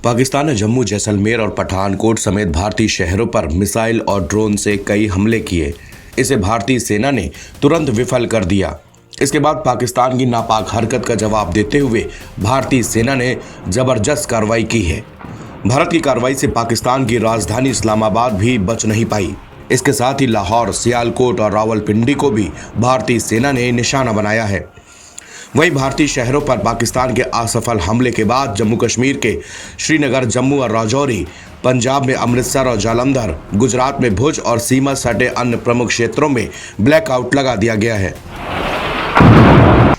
पाकिस्तान ने जम्मू, जैसलमेर और पठानकोट समेत भारतीय शहरों पर मिसाइल और ड्रोन से कई हमले किए। इसे भारतीय सेना ने तुरंत विफल कर दिया। इसके बाद पाकिस्तान की नापाक हरकत का जवाब देते हुए भारतीय सेना ने जबरदस्त कार्रवाई की है। भारत की कार्रवाई से पाकिस्तान की राजधानी इस्लामाबाद भी बच नहीं पाई। इसके साथ ही लाहौर, सियालकोट और रावलपिंडी को भी भारतीय सेना ने निशाना बनाया है। वहीं भारतीय शहरों पर पाकिस्तान के असफल हमले के बाद जम्मू कश्मीर के श्रीनगर, जम्मू और राजौरी, पंजाब में अमृतसर और जालंधर, गुजरात में भुज और सीमा सटे अन्य प्रमुख क्षेत्रों में ब्लैकआउट लगा दिया गया है।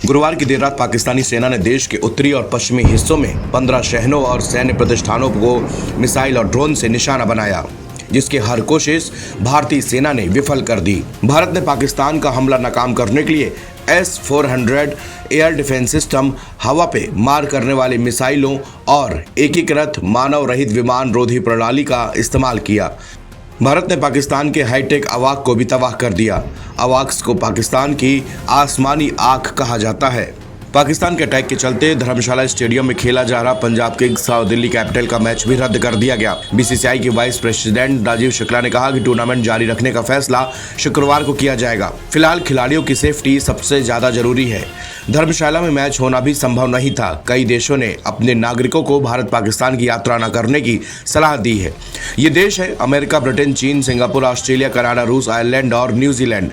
गुरुवार की देर रात पाकिस्तानी सेना ने देश के उत्तरी और पश्चिमी हिस्सों में 15 शहरों और सैन्य प्रतिष्ठानों को मिसाइल और ड्रोन से निशाना बनाया, जिसकी हर कोशिश भारतीय सेना ने विफल कर दी। भारत ने पाकिस्तान का हमला नाकाम करने के लिए S-400 एयर डिफेंस सिस्टम, हवा पे मार करने वाली मिसाइलों और एकीकृत मानव रहित विमान रोधी प्रणाली का इस्तेमाल किया। भारत ने पाकिस्तान के हाईटेक अवाक को भी तबाह कर दिया। अवाक्स को पाकिस्तान की आसमानी आंख कहा जाता है। पाकिस्तान के अटैक के चलते धर्मशाला स्टेडियम में खेला जा रहा पंजाब किंग्स और दिल्ली कैपिटल का मैच भी रद्द कर दिया गया। बीसीसीआई के वाइस प्रेसिडेंट राजीव शुक्ला ने कहा कि टूर्नामेंट जारी रखने का फैसला शुक्रवार को किया जाएगा। फिलहाल खिलाड़ियों की सेफ्टी सबसे ज्यादा जरूरी है। धर्मशाला में मैच होना भी संभव नहीं था। कई देशों ने अपने नागरिकों को भारत पाकिस्तान की यात्रा न करने की सलाह दी है। ये देश है अमेरिका, ब्रिटेन, चीन, सिंगापुर, ऑस्ट्रेलिया, कनाडा, रूस, आयरलैंड और न्यूजीलैंड।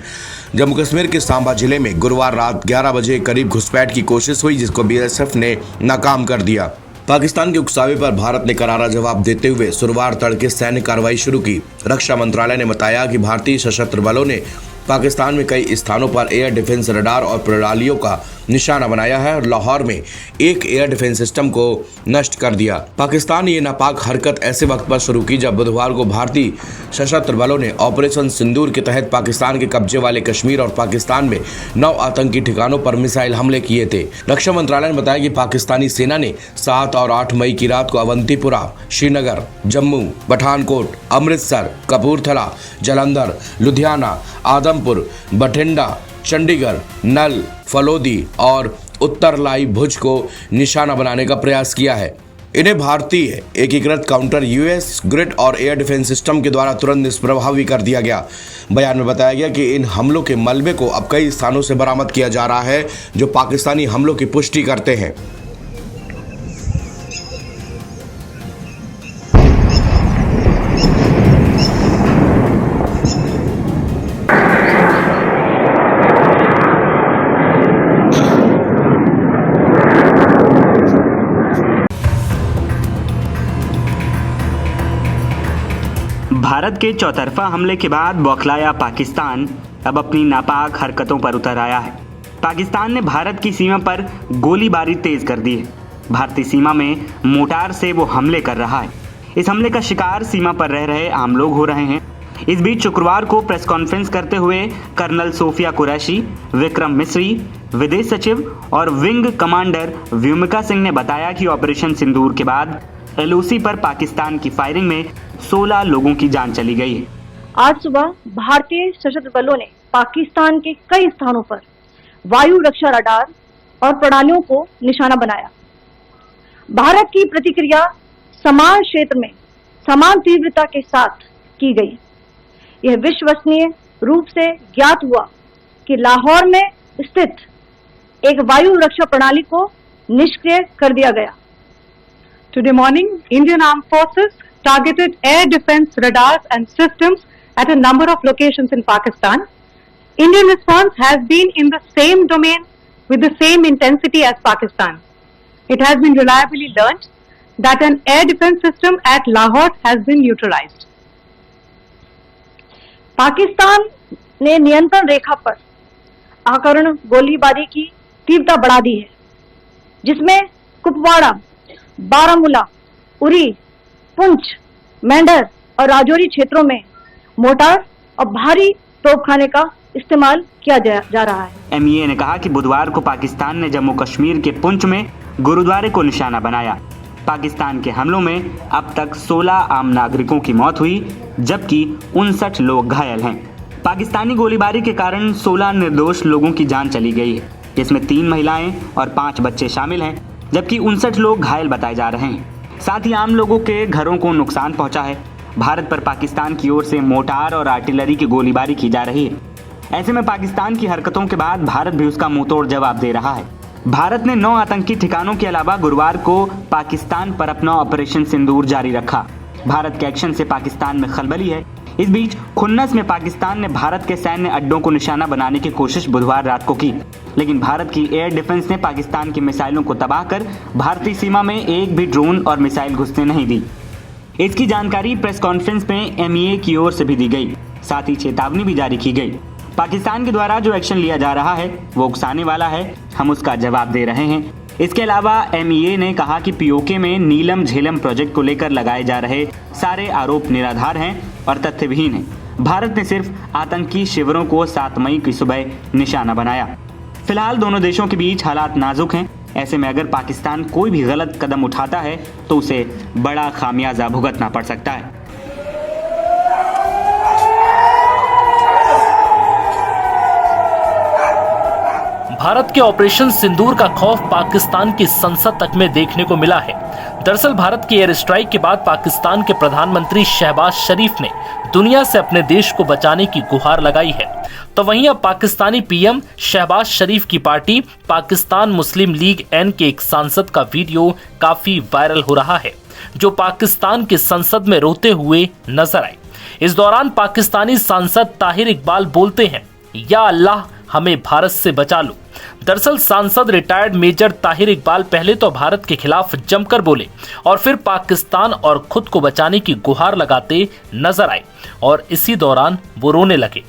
जम्मू कश्मीर के सांबा जिले में गुरुवार रात 11 बजे करीब घुसपैठ की कोशिश हुई, जिसको बीएसएफ ने नाकाम कर दिया। पाकिस्तान के उकसावे पर भारत ने करारा जवाब देते हुए शुक्रवार तड़के सैन्य कार्रवाई शुरू की। रक्षा मंत्रालय ने बताया कि भारतीय सशस्त्र बलों ने पाकिस्तान में कई स्थानों पर एयर डिफेंस रडार और प्रणालियों का निशाना बनाया है और लाहौर में एक एयर डिफेंस सिस्टम को नष्ट कर दिया। पाकिस्तान ने ये नापाक हरकत ऐसे वक्त पर शुरू की जब बुधवार को भारतीय सशस्त्र बलों ने ऑपरेशन सिंदूर के तहत पाकिस्तान के कब्जे वाले कश्मीर और पाकिस्तान में 9 आतंकी ठिकानों पर मिसाइल हमले किए थे। रक्षा मंत्रालय ने बताया कि पाकिस्तानी सेना ने 7 और 8 मई की रात को अवंतीपुरा, श्रीनगर, जम्मू, पठानकोट, अमृतसर, कपूरथला, जालंधर, लुधियाना, आदमपुर, बठिंडा, चंडीगढ़, नल, फलोदी और उत्तरलाई भुज को निशाना बनाने का प्रयास किया है। इन्हें भारतीय एकीकृत काउंटर यूएस ग्रिड और एयर डिफेंस सिस्टम के द्वारा तुरंत निष्प्रभावी कर दिया गया। बयान में बताया गया कि इन हमलों के मलबे को अब कई स्थानों से बरामद किया जा रहा है, जो पाकिस्तानी हमलों की पुष्टि करते हैं। भारत के चौतरफा हमले के बाद बौखलाया पाकिस्तान अब अपनी नापाक हरकतों पर उतर आया है। पाकिस्तान ने भारत की सीमा पर गोलीबारी तेज कर दी है। भारतीय सीमा में मोर्टार से वो हमले कर रहा है। इस हमले का शिकार सीमा पर रह रहे आम लोग हो रहे हैं। इस बीच शुक्रवार को प्रेस कॉन्फ्रेंस करते हुए कर्नल सोफिया कुरैशी, विक्रम मिस्री, विदेश सचिव और विंग कमांडर व्योमिका सिंह ने बताया कि ऑपरेशन सिंदूर के बाद LOC पर पाकिस्तान की फायरिंग में 16 लोगों की जान चली गई है। आज सुबह भारतीय सशस्त्र बलों ने पाकिस्तान के कई स्थानों पर वायु रक्षा रडार और प्रणालियों को निशाना बनाया। भारत की प्रतिक्रिया समान क्षेत्र में समान तीव्रता के साथ की गई। यह विश्वसनीय रूप से ज्ञात हुआ कि लाहौर में स्थित एक वायु रक्षा प्रणाली को निष्क्रिय कर दिया गया। Today morning, Indian Armed Forces targeted air defense radars and systems at a number of locations in Pakistan. Indian response has been in the same domain with the same intensity as Pakistan. It has been reliably learnt that an air defense system at Lahore has been neutralized. Pakistan ने नियंत्रण रेखा पर आकरण गोलीबारी की तीव्रता बढ़ा दी है, जिसमें कुपवाड़ा, बारामूला, उरी, पुंछ, मेंढर और राजौरी क्षेत्रों में मोर्टार और भारी तोपखाने का इस्तेमाल किया जा रहा है। MEA ने कहा कि बुधवार को पाकिस्तान ने जम्मू कश्मीर के पुंछ में गुरुद्वारे को निशाना बनाया। पाकिस्तान के हमलों में अब तक 16 आम नागरिकों की मौत हुई, जबकि 59 लोग घायल हैं। पाकिस्तानी गोलीबारी के कारण 16 निर्दोष लोगों की जान चली गई है, जिसमें 3 महिलाएं और 5 बच्चे शामिल हैं, जबकि 59 लोग घायल बताए जा रहे हैं। साथ ही आम लोगों के घरों को नुकसान पहुंचा है। भारत पर पाकिस्तान की ओर से मोर्टार और आर्टिलरी की गोलीबारी की जा रही है। ऐसे में पाकिस्तान की हरकतों के बाद भारत भी उसका मुंहतोड़ जवाब दे रहा है। भारत ने 9 आतंकी ठिकानों के अलावा गुरुवार को पाकिस्तान पर अपना ऑपरेशन सिंदूर जारी रखा। भारत के एक्शन से पाकिस्तान में खलबली है। इस बीच खुन्नस में पाकिस्तान ने भारत के सैन्य अड्डों को निशाना बनाने की कोशिश बुधवार रात को की, लेकिन भारत की एयर डिफेंस ने पाकिस्तान की मिसाइलों को तबाह कर भारतीय सीमा में एक भी ड्रोन और मिसाइल घुसने नहीं दी। इसकी जानकारी प्रेस कॉन्फ्रेंस में MEA की ओर से भी दी गई। साथ ही चेतावनी भी जारी की गई। पाकिस्तान के द्वारा जो एक्शन लिया जा रहा है वो उकसाने वाला है, हम उसका जवाब दे रहे हैं। इसके अलावा MEA ने कहा कि POK में नीलम झेलम प्रोजेक्ट को लेकर लगाए जा रहे सारे आरोप निराधार हैं और तथ्यविहीन हैं। भारत ने सिर्फ आतंकी शिविरों को 7 मई की सुबह निशाना बनाया। फिलहाल दोनों देशों के बीच हालात नाजुक हैं। ऐसे में अगर पाकिस्तान कोई भी गलत कदम उठाता है तो उसे बड़ा खामियाजा भुगतना पड़ सकता है। भारत के ऑपरेशन सिंदूर का खौफ पाकिस्तान की संसद तक में देखने को मिला है। दरअसल भारत के एयर स्ट्राइक के बाद पाकिस्तान के प्रधानमंत्री शहबाज शरीफ ने दुनिया से अपने देश को बचाने की गुहार लगाई है। तो वहीं अब पाकिस्तानी PM शहबाज शरीफ की पार्टी पाकिस्तान मुस्लिम लीग N के एक सांसद का वीडियो काफी वायरल हो रहा है, जो पाकिस्तान की संसद में रोते हुए नजर आए। इस दौरान पाकिस्तानी सांसद ताहिर इकबाल बोलते हैं, या अल्लाह हमें भारत से बचा लो। दरअसल सांसद रिटायर्ड मेजर ताहिर इकबाल पहले तो भारत के खिलाफ जमकर बोले और फिर पाकिस्तान और खुद को बचाने की गुहार लगाते नजर आए और इसी दौरान वो रोने लगे।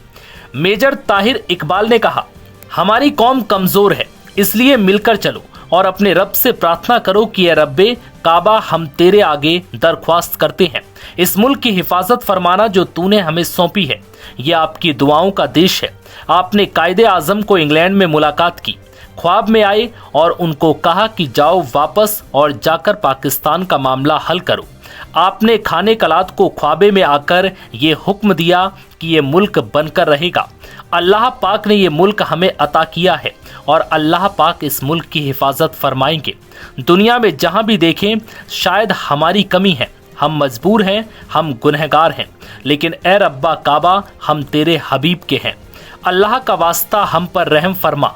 मेजर ताहिर इकबाल ने कहा, हमारी कौम कमजोर है, इसलिए मिलकर चलो और अपने रब से प्रार्थना करो कि ए रब्बे काबा, हम तेरे आगे दरख्वास्त करते हैं, इस मुल्क की हिफाजत फरमाना जो तूने हमें सौंपी है। ये आपकी दुआओं का देश है। आपने कायदे आजम को इंग्लैंड में मुलाकात की, ख्वाब में आए और उनको कहा कि जाओ वापस और जाकर पाकिस्तान का मामला हल करो। आपने खाने कलात को ख्वाबे में आकर ये हुक्म दिया कि ये मुल्क बनकर रहेगा। अल्लाह पाक ने ये मुल्क हमें अता किया है और अल्लाह पाक इस मुल्क की हिफाजत फरमाएंगे। दुनिया में जहां भी देखें शायद हमारी कमी है, हम मजबूर हैं, हम गुनहगार हैं, लेकिन ए रब्बा काबा, हम तेरे हबीब के हैं। अल्लाह का वास्ता हम पर रहम फरमा।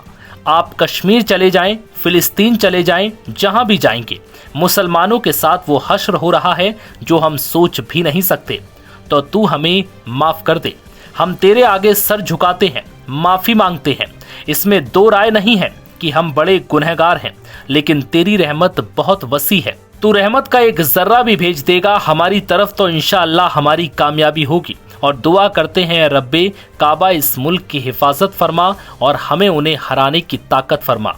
आप कश्मीर चले जाएं, फिलिस्तीन चले जाएं, जहां भी जाएंगे मुसलमानों के साथ वो हश्र हो रहा है जो हम सोच भी नहीं सकते। तो तू हमें माफ कर दे। हम तेरे आगे सर झुकाते हैं, माफी मांगते हैं। इसमें दो राय नहीं है कि हम बड़े गुनहगार हैं, लेकिन तेरी रहमत बहुत वसी है। तू रहमत का एक जर्रा भी भेज देगा हमारी तरफ तो इंशाअल्लाह हमारी कामयाबी होगी। और दुआ करते हैं रब्बे काबा, इस मुल्क की हिफाजत फरमा और हमें उन्हें हराने की ताकत फरमा।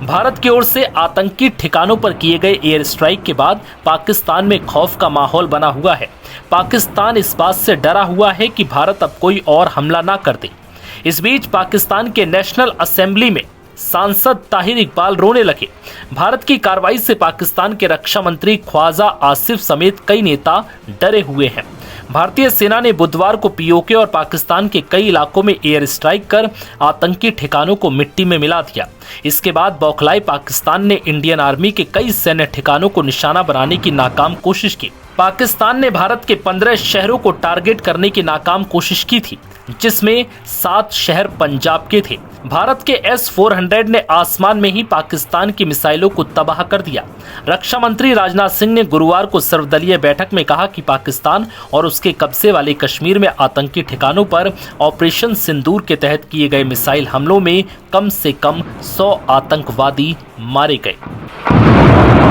भारत की ओर से आतंकी ठिकानों पर किए गए एयर स्ट्राइक के बाद पाकिस्तान में खौफ का माहौल बना हुआ है। पाकिस्तान इस बात से डरा हुआ है कि भारत अब कोई और हमला ना कर दे। इस बीच पाकिस्तान के नेशनल असेंबली में सांसद ताहिर इकबाल रोने लगे। भारत की कार्रवाई से पाकिस्तान के रक्षा मंत्री ख्वाजा आसिफ समेत कई नेता डरे हुए हैं। भारतीय सेना ने बुधवार को POK और पाकिस्तान के कई इलाकों में एयर स्ट्राइक कर आतंकी ठिकानों को मिट्टी में मिला दिया। इसके बाद बौखलाए पाकिस्तान ने इंडियन आर्मी के कई सैन्य ठिकानों को निशाना बनाने की नाकाम कोशिश की। पाकिस्तान ने भारत के 15 शहरों को टारगेट करने की नाकाम कोशिश की थी, जिसमें 7 शहर पंजाब के थे। भारत के S-400 ने आसमान में ही पाकिस्तान की मिसाइलों को तबाह कर दिया। रक्षा मंत्री राजनाथ सिंह ने गुरुवार को सर्वदलीय बैठक में कहा कि पाकिस्तान और उसके कब्जे वाले कश्मीर में आतंकी ठिकानों पर ऑपरेशन सिंदूर के तहत किए गए मिसाइल हमलों में कम से कम 100 आतंकवादी मारे गए।